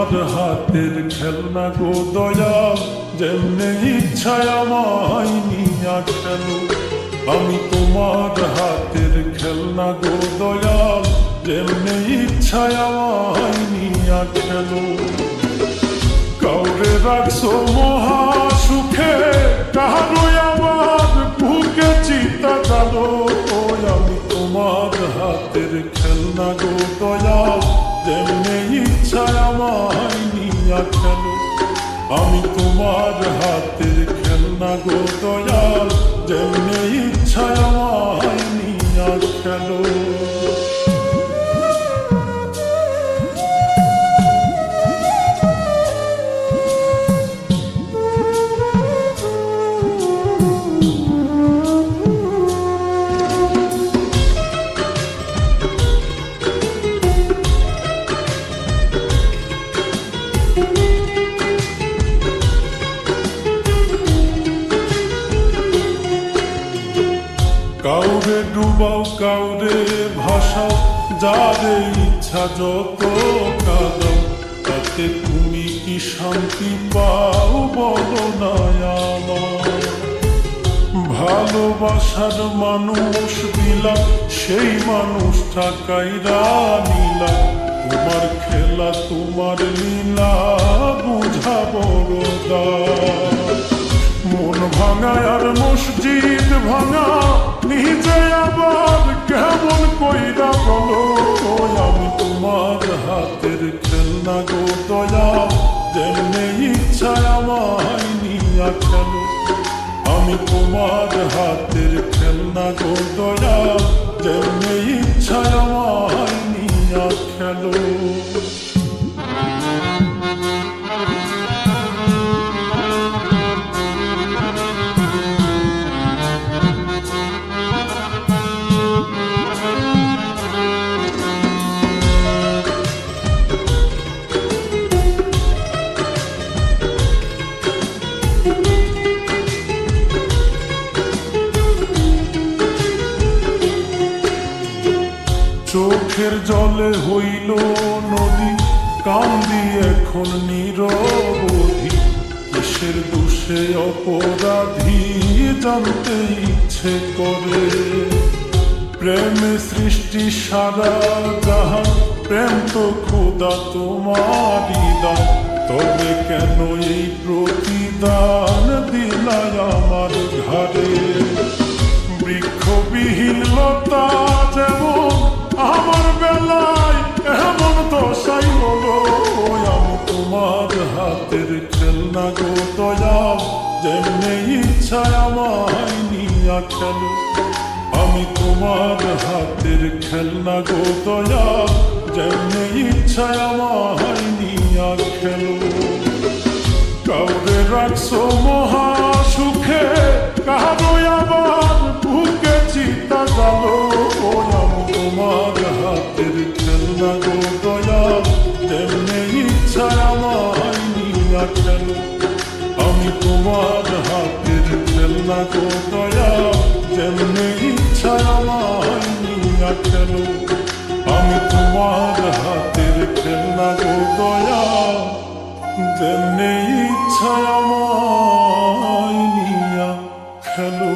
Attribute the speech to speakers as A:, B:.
A: তোমার হাতের খেলনা গো দয়াল, যেমনে ইচ্ছায় আমায় নিয়া খেলো। আমি তোমার হাতের খেলনা গো দয়াল, যেমনে ইচ্ছায় আমায় নিয়া খেলো। কাউরে রাখছো মহা সুখে, কারো আবার বুকে চিতা জানো। আমি তোমার হাতের খেলনা গো দয়াল, যেমনে ইচ্ছায় আমায় নিয়া খেলো। আমি তোমার হাতের খেলনা গো দয়াল, যেমনে ইচ্ছায় আমায় নিয়া খেলো। কাউরে ডুবাও কাউরে ভাসাও, যারে ইচ্ছা যত কাঁদাও, তাতে তুমি কি শান্তি পাও বলো না আমার। ভালোবাসার মানুষ দিলাম, সেই মানুষটা কাইরা নিলাম। তোমার খেলা তোমার লীলা বুঝা বড় দায়। মন ভাঙা আর মসজিদ ভাঙা, নিজে আবার কেমন কইরা বলো। আমি তোমার হাতের খেলনা গো দয়াল, যেমনে ইচ্ছায় আমায় নিয়া খেলো। আমি তোমার হাতের খেলনা গো দয়াল, যেমনে ইচ্ছায় আমায় নিয়া খেলো। চোখের জলে হইল নদী, কান্দি এখন নিরবধি। কিসের দোষে অপরাধী জানতে ইচ্ছে করে। প্রেমে সৃষ্টি সারা জাহান, প্রেম তো খোদা তোমারই দান। তবে কেন এই প্রতিদান দিলাই আমার ঘাড়ে। বৃক্ষবিহীন লতা যেমন আমার বেলায় এমন দশাই হলো। আমি তোমার হাতের খেলনা গো দয়াল, যেমনে ইচ্ছায় আমায় নিয়া খেলো। আমি তোমার হাতের খেলনা গো দয়াল, যেমনে ইচ্ছায় আমায় নিয়া খেলো। কাউরে রাখছো মহা সুখে, কারো আবার বুকে চিতা জানো। আমি তোমার হাতের খেলনা গো দয়াল, যেমনে ইচ্ছায় আমায় নিয়া খেলো। আমি তোমার হাতের খেলনা গো দয়াল, যেমনে ইচ্ছায় আমায় নিয়া খেলো। আমি তোমার হাতের খেলনা গো দয়াল, যেমনে ইচ্ছায় আমায় নিয়া খেলো।